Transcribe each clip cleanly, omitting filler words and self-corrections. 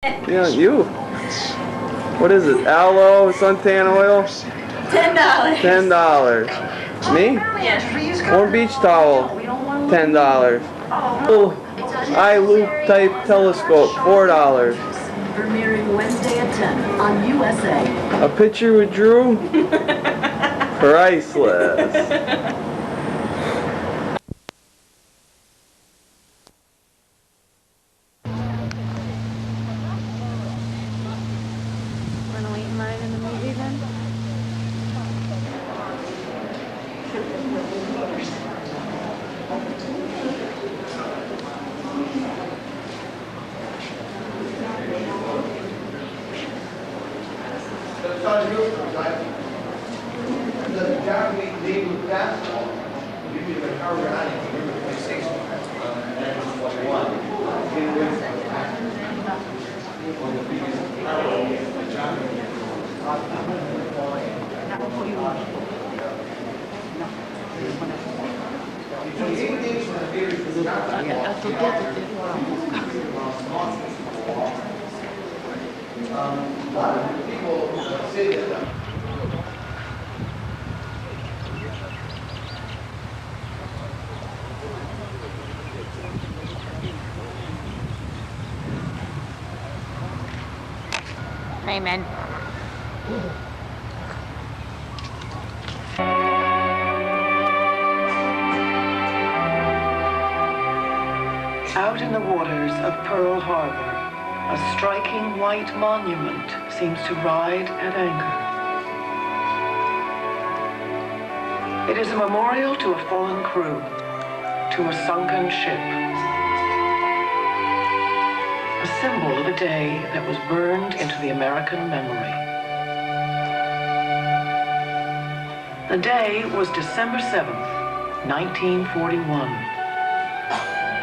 Yeah, you. What is it? Aloe suntan oil? $10. $10. Me? Yes. One beach towel. $10. Little eye loop type telescope. $4. Premiering Wednesday at 10 on USA. A picture with Drew? Priceless. Wanna wait in line in the movie then? Amen. Out in the waters of Pearl Harbor, a striking white monument seems to ride at anchor. It is a memorial to a fallen crew, to a sunken ship. A symbol of a day that was burned into the American memory. The day was December 7th, 1941.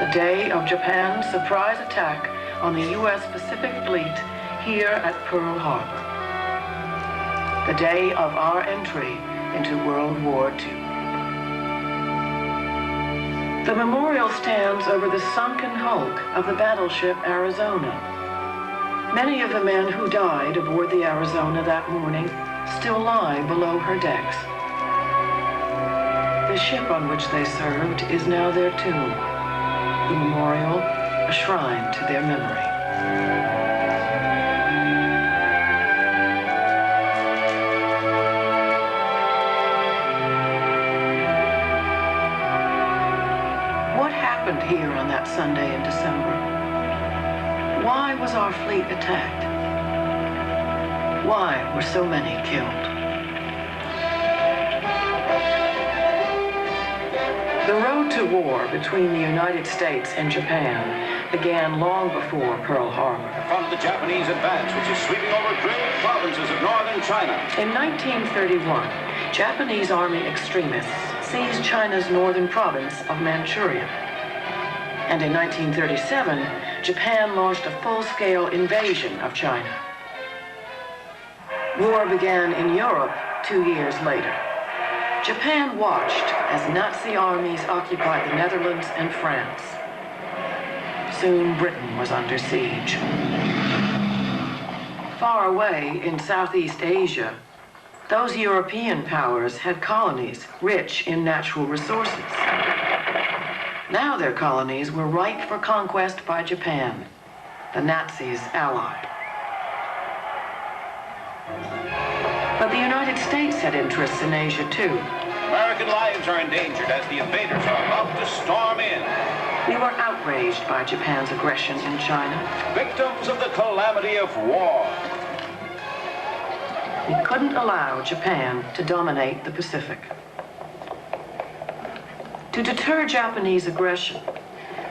The day of Japan's surprise attack on the U.S. Pacific Fleet here at Pearl Harbor. The day of our entry into World War II. The memorial stands over the sunken hulk of the battleship Arizona. Many of the men who died aboard the Arizona that morning still lie below her decks. The ship on which they served is now their tomb. The memorial, a shrine to their memory. What happened here on that Sunday in December? Why was our fleet attacked? Why were so many killed? The road to war between the United States and Japan began long before Pearl Harbor. From the Japanese advance, which is sweeping over great provinces of northern China. In 1931, Japanese army extremists seized China's northern province of Manchuria. And in 1937, Japan launched a full-scale invasion of China. War began in Europe 2 years later. Japan watched as Nazi armies occupied the Netherlands and France. Soon Britain was under siege. Far away in Southeast Asia, those European powers had colonies rich in natural resources. Now their colonies were ripe for conquest by Japan, the Nazis' ally. But the United States had interests in Asia too. American lives are endangered as the invaders are about to storm in. We were outraged by Japan's aggression in China. Victims of the calamity of war. We couldn't allow Japan to dominate the Pacific. To deter Japanese aggression,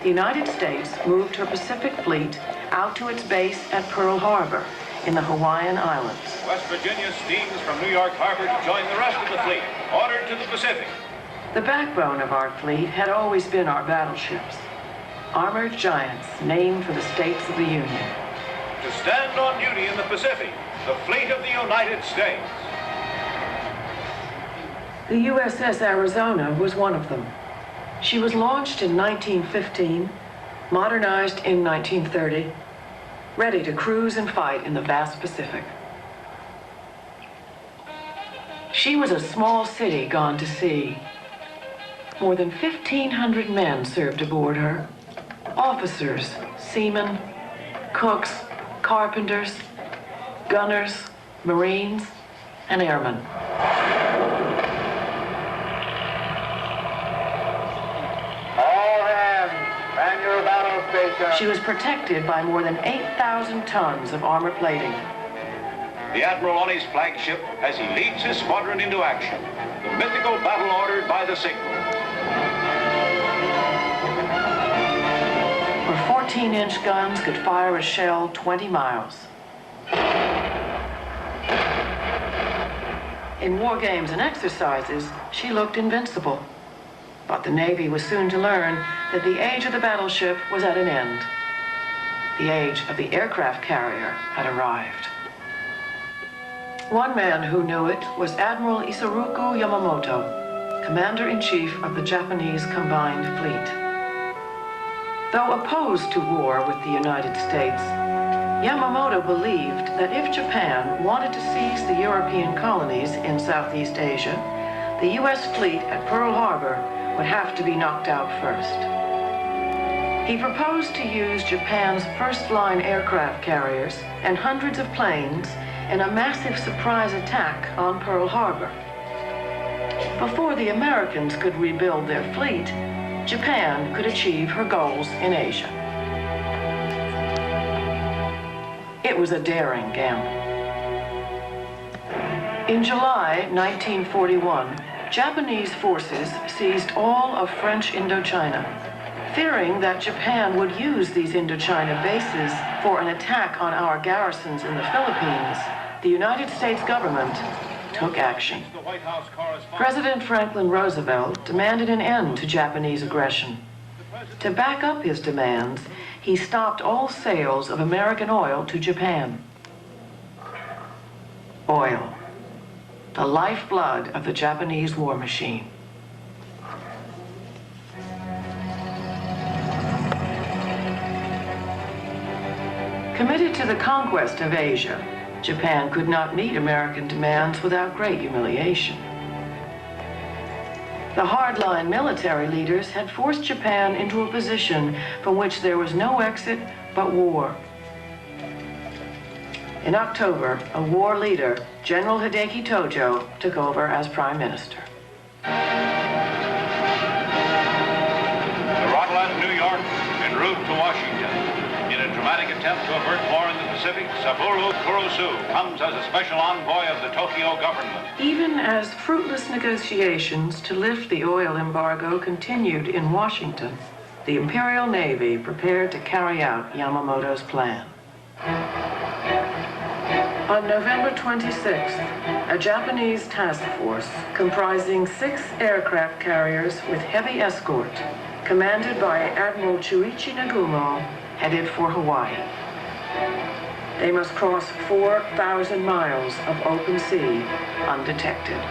the United States moved her Pacific Fleet out to its base at Pearl Harbor in the Hawaiian Islands. West Virginia steams from New York Harbor to join the rest of the fleet, ordered to the Pacific. The backbone of our fleet had always been our battleships, armored giants named for the states of the Union. To stand on duty in the Pacific, the fleet of the United States. The USS Arizona was one of them. She was launched in 1915, modernized in 1930, ready to cruise and fight in the vast Pacific. She was a small city gone to sea. More than 1,500 men served aboard her. Officers, seamen, cooks, carpenters, gunners, Marines, and airmen. All hands, man your battle station. She was protected by more than 8,000 tons of armor plating. The Admiral on his flagship as he leads his squadron into action. The mythical battle ordered by the signal. Her 14-inch guns could fire a shell 20 miles. In war games and exercises, she looked invincible. But the Navy was soon to learn that the age of the battleship was at an end. The age of the aircraft carrier had arrived. One man who knew it was Admiral Isoroku Yamamoto, Commander-in-Chief of the Japanese Combined Fleet. Though opposed to war with the United States, Yamamoto believed that if Japan wanted to seize the European colonies in Southeast Asia, the U.S. fleet at Pearl Harbor would have to be knocked out first. He proposed to use Japan's first-line aircraft carriers and hundreds of planes in a massive surprise attack on Pearl Harbor. Before the Americans could rebuild their fleet, Japan could achieve her goals in Asia. It was a daring gamble. In July 1941, Japanese forces seized all of French Indochina. Fearing that Japan would use these Indochina bases for an attack on our garrisons in the Philippines, the United States government took action. President Franklin Roosevelt demanded an end to Japanese aggression. To back up his demands, he stopped all sales of American oil to Japan. Oil, the lifeblood of the Japanese war machine. Committed to the conquest of Asia, Japan could not meet American demands without great humiliation. The hardline military leaders had forced Japan into a position from which there was no exit but war. In October, a war leader, General Hideki Tojo, took over as prime minister. The Rotterdam, New York, en route to Washington. In a dramatic attempt to avert war in the Pacific, Saburo Kurosu comes as a special envoy of the Tokyo government. Even as fruitless negotiations to lift the oil embargo continued in Washington, the Imperial Navy prepared to carry out Yamamoto's plan. On November 26th, a Japanese task force comprising 6 aircraft carriers with heavy escort, commanded by Admiral Chuichi Nagumo, headed for Hawaii. They must cross 4,000 miles of open sea undetected.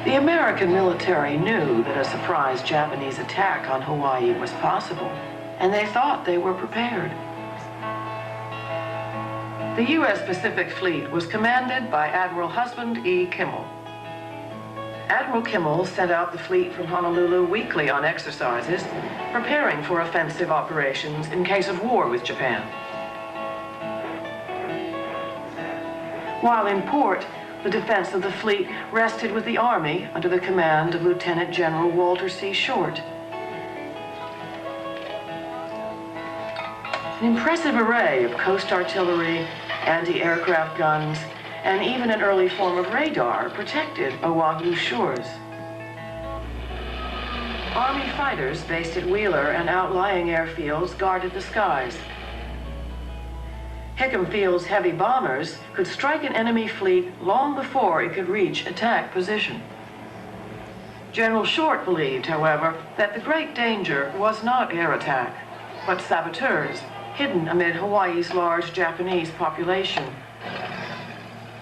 The American military knew that a surprise Japanese attack on Hawaii was possible, and they thought they were prepared. The U.S. Pacific Fleet was commanded by Admiral Husband E. Kimmel. Admiral Kimmel sent out the fleet from Honolulu weekly on exercises, preparing for offensive operations in case of war with Japan. While in port, the defense of the fleet rested with the Army under the command of Lieutenant General Walter C. Short. An impressive array of coast artillery, anti-aircraft guns, and even an early form of radar protected Oahu's shores. Army fighters based at Wheeler and outlying airfields guarded the skies. Hickam Field's heavy bombers could strike an enemy fleet long before it could reach attack position. General Short believed, however, that the great danger was not air attack, but saboteurs hidden amid Hawaii's large Japanese population.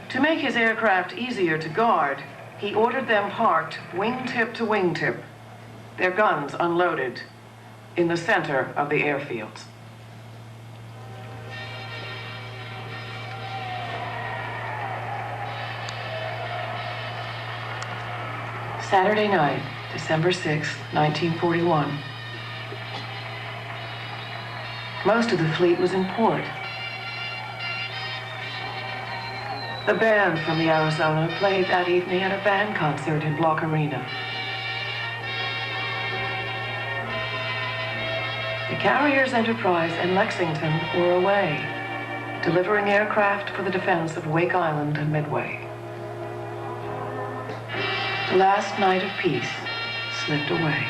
To make his aircraft easier to guard, he ordered them parked wingtip to wingtip, their guns unloaded, in the center of the airfields. Saturday night, December 6, 1941. Most of the fleet was in port. The band from the Arizona played that evening at a band concert in Block Arena. The carriers Enterprise and Lexington were away, delivering aircraft for the defense of Wake Island and Midway. The last night of peace slipped away.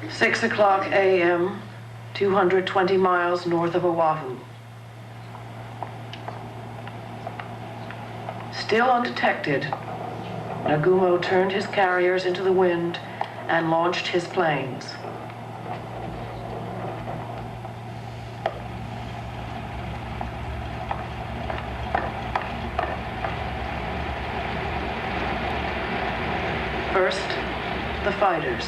Six o'clock a.m., 220 miles north of Oahu. Still undetected, Nagumo turned his carriers into the wind and launched his planes. First, the fighters.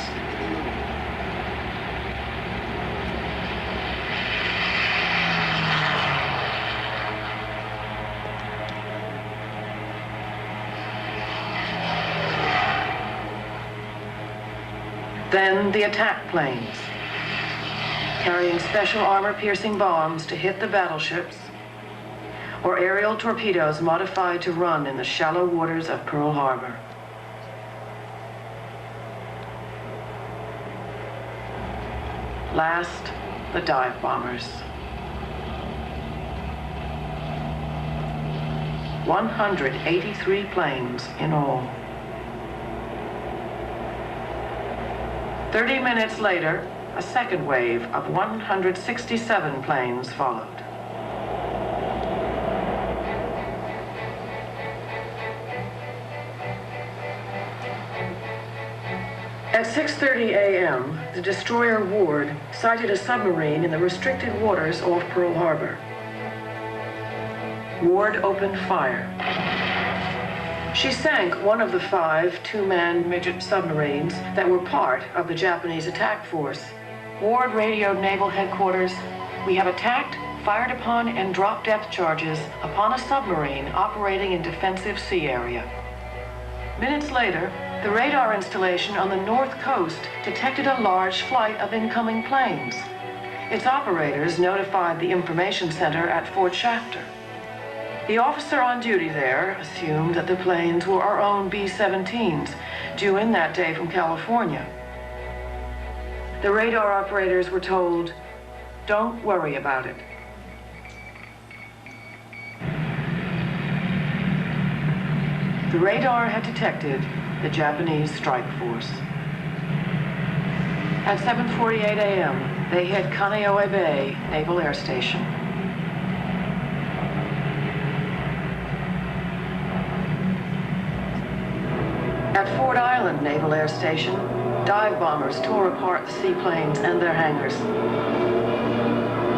Then the attack planes, carrying special armor-piercing bombs to hit the battleships, or aerial torpedoes modified to run in the shallow waters of Pearl Harbor. Last, the dive bombers. 183 planes in all. 30 minutes later, a second wave of 167 planes followed. At 6:30 a.m., the destroyer Ward sighted a submarine in the restricted waters off Pearl Harbor. Ward opened fire. She sank one of the 5 two-man midget submarines that were part of the Japanese attack force. Ward radioed Naval Headquarters, "We have attacked, fired upon, and dropped depth charges upon a submarine operating in defensive sea area." Minutes later, the radar installation on the north coast detected a large flight of incoming planes. Its operators notified the information center at Fort Shafter. The officer on duty there assumed that the planes were our own B-17s, due in that day from California. The radar operators were told, "Don't worry about it." The radar had detected the Japanese strike force. At 7:48 a.m., they hit Kaneohe Bay Naval Air Station. At Ford Island Naval Air Station, dive bombers tore apart the seaplanes and their hangars.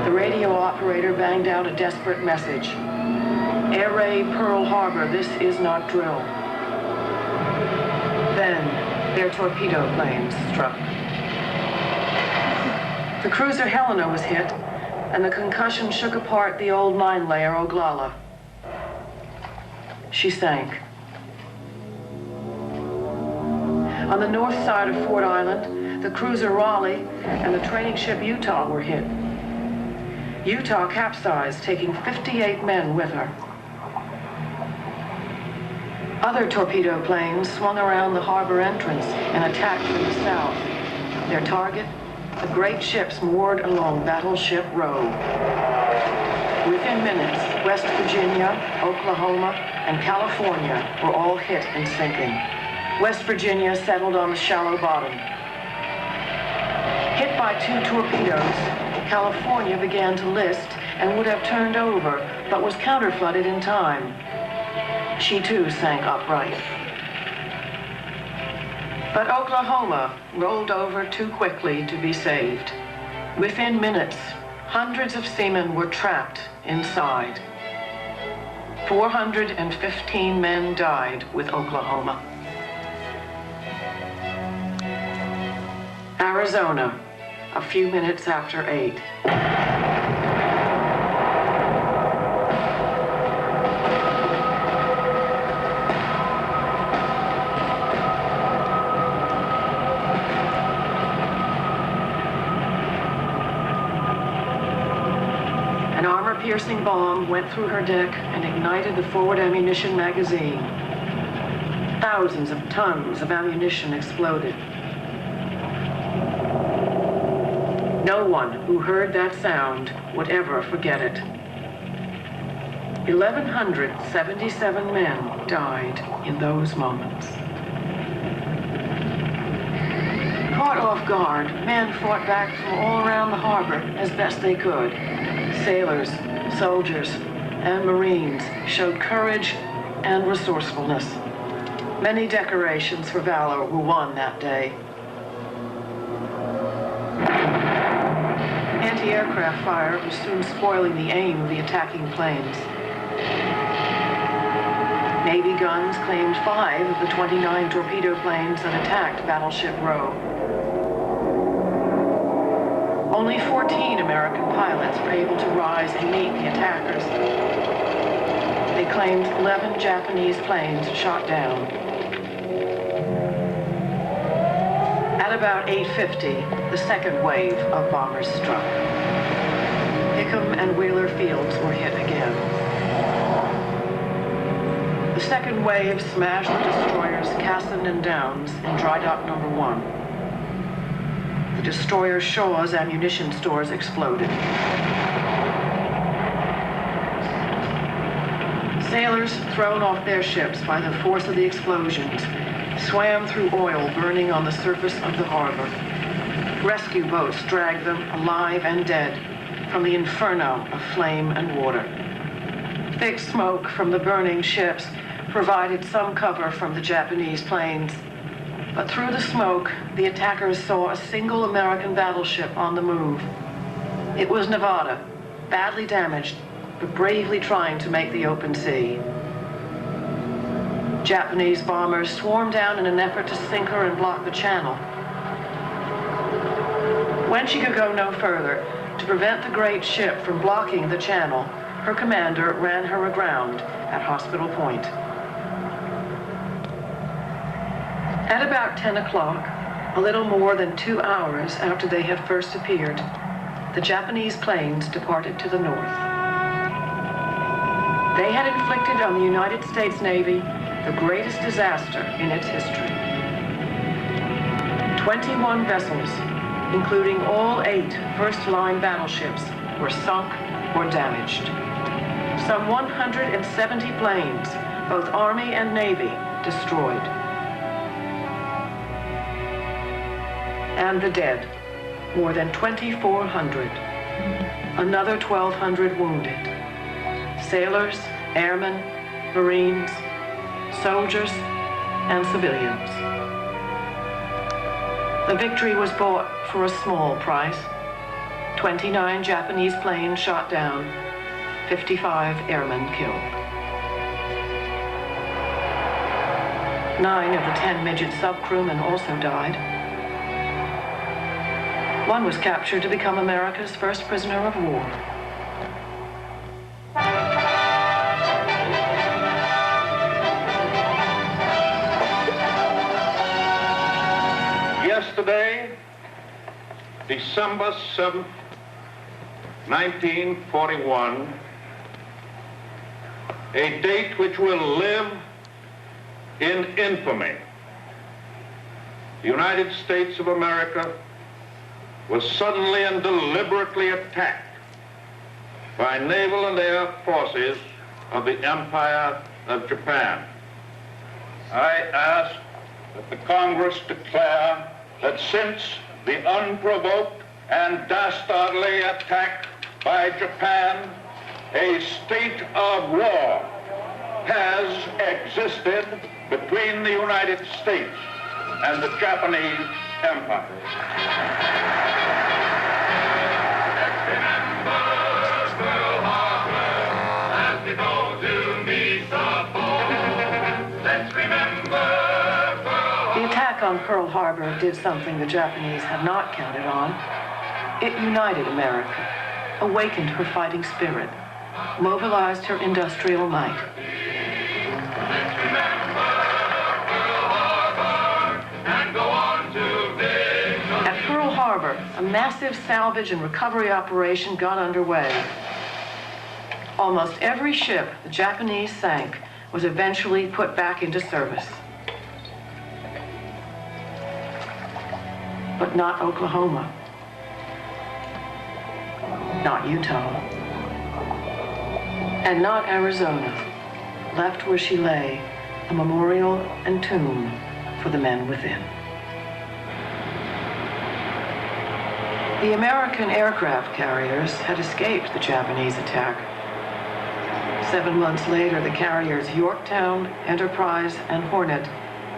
The radio operator banged out a desperate message. "Air Raid Pearl Harbor, this is not drill." Then, their torpedo planes struck. The cruiser Helena was hit, and the concussion shook apart the old 9-layer Oglala. She sank. On the north side of Fort Island, the cruiser Raleigh and the training ship Utah were hit. Utah capsized, taking 58 men with her. Other torpedo planes swung around the harbor entrance and attacked from the south. Their target, the great ships moored along Battleship Row. Within minutes, West Virginia, Oklahoma, and California were all hit and sinking. West Virginia settled on the shallow bottom. Hit by 2 torpedoes, California began to list and would have turned over, but was counterflooded in time. She too sank upright. But Oklahoma rolled over too quickly to be saved. Within minutes, hundreds of seamen were trapped inside. 415 men died with Oklahoma. Arizona, a few minutes after 8. An armor-piercing bomb went through her deck and ignited the forward ammunition magazine. Thousands of tons of ammunition exploded. No one who heard that sound would ever forget it. 1,177 men died in those moments. Caught off guard, men fought back from all around the harbor as best they could. Sailors, soldiers, and Marines showed courage and resourcefulness. Many decorations for valor were won that day. Anti-aircraft fire was soon spoiling the aim of the attacking planes. Navy guns claimed 5 of the 29 torpedo planes that attacked Battleship Row. Only 14 American pilots were able to rise and meet the attackers. They claimed 11 Japanese planes shot down. At about 8:50, the second wave of bombers struck. Hickam and Wheeler Fields were hit again. The second wave smashed the destroyers Cassin and Downs in Dry Dock Number 1. The destroyer Shaw's ammunition stores exploded. Sailors, thrown off their ships by the force of the explosions, swam through oil burning on the surface of the harbor. Rescue boats dragged them, alive and dead, from the inferno of flame and water. Thick smoke from the burning ships provided some cover from the Japanese planes. But through the smoke, the attackers saw a single American battleship on the move. It was Nevada, badly damaged, but bravely trying to make the open sea. Japanese bombers swarmed down in an effort to sink her and block the channel. When she could go no further, to prevent the great ship from blocking the channel, her commander ran her aground at Hospital Point. At about 10 o'clock, a little more than 2 hours after they had first appeared, the Japanese planes departed to the north. They had inflicted on the United States Navy the greatest disaster in its history. 21 vessels, including all 8 first-line battleships, were sunk or damaged. Some 170 planes, both Army and Navy, destroyed. And the dead, more than 2,400. Another 1,200 wounded. Sailors, airmen, Marines, soldiers, and civilians. The victory was bought for a small price. 29 Japanese planes shot down, 55 airmen killed. 9 of the 10 midget subcrewmen also died. One was captured to become America's first prisoner of war. Yesterday, December 7th, 1941, a date which will live in infamy. The United States of America was suddenly and deliberately attacked by naval and air forces of the Empire of Japan. I ask that the Congress declare that since the unprovoked and dastardly attack by Japan, a state of war has existed between the United States and the Japanese Empire. The attack on Pearl Harbor did something the Japanese had not counted on. It united America, awakened her fighting spirit, mobilized her industrial might. At Pearl Harbor, a massive salvage and recovery operation got underway. Almost every ship the Japanese sank was eventually put back into service. But not Oklahoma, not Utah, and not Arizona, left where she lay, a memorial and tomb for the men within. The American aircraft carriers had escaped the Japanese attack. 7 months later, the carriers Yorktown, Enterprise, and Hornet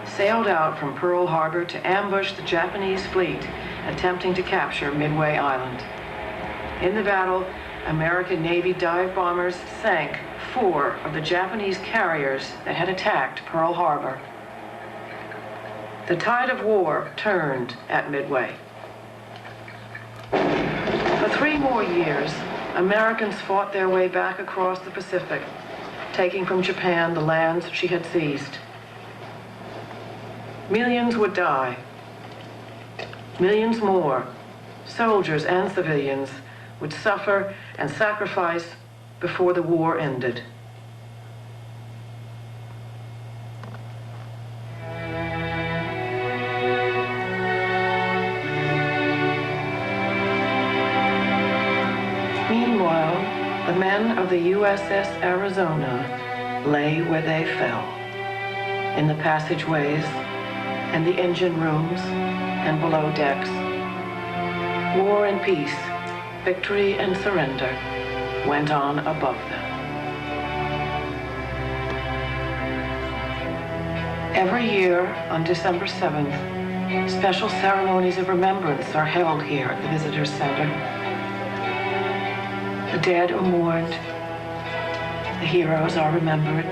sailed out from Pearl Harbor to ambush the Japanese fleet attempting to capture Midway Island. In the battle, American Navy dive bombers sank 4 of the Japanese carriers that had attacked Pearl Harbor. The tide of war turned at Midway. For 3 more years, Americans fought their way back across the Pacific, taking from Japan the lands she had seized. Millions would die. Millions more, soldiers and civilians, would suffer and sacrifice before the war ended. Meanwhile, the men of the USS Arizona lay where they fell, in the passageways and the engine rooms and below decks. War and peace, victory and surrender went on above them. Every year on December 7th, special ceremonies of remembrance are held here at the Visitor Center. The dead are mourned, the heroes are remembered.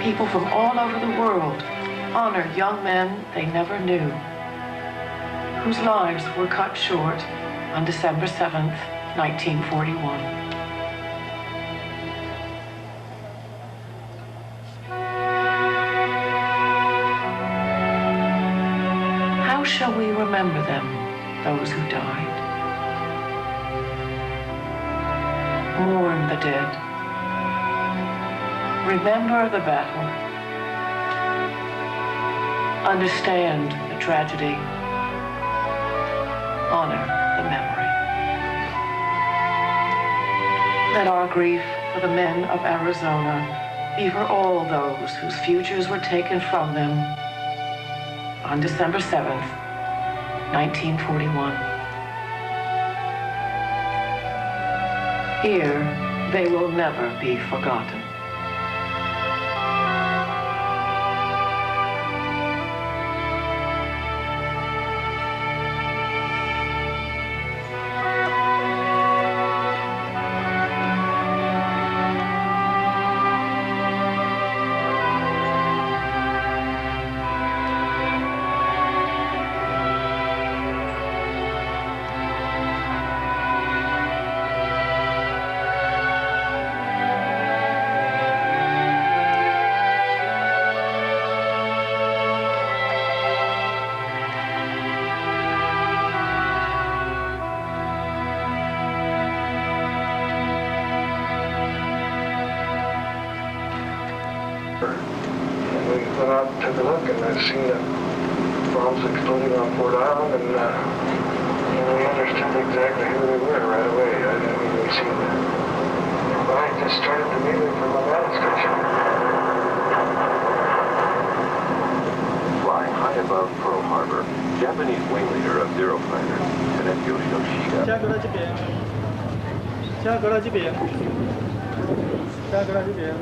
People from all over the world honor young men they never knew, whose lives were cut short on December 7th, 1941. How shall we remember them, those who died? Mourn the dead. Remember the battle. Understand the tragedy. Honor the memory. Let our grief for the men of Arizona be for all those whose futures were taken from them on December 7th, 1941. Here, they will never be forgotten. Went out and took a look, and I seen the bombs exploding on Fort Island, and we understood exactly who they were right away. I mean, we seen them. I just started immediately from my battle station. Japanese wing leader of Zero Fighter, Lieutenant Yoshinoshida. 加格到这边，加格到这边，加格到这边。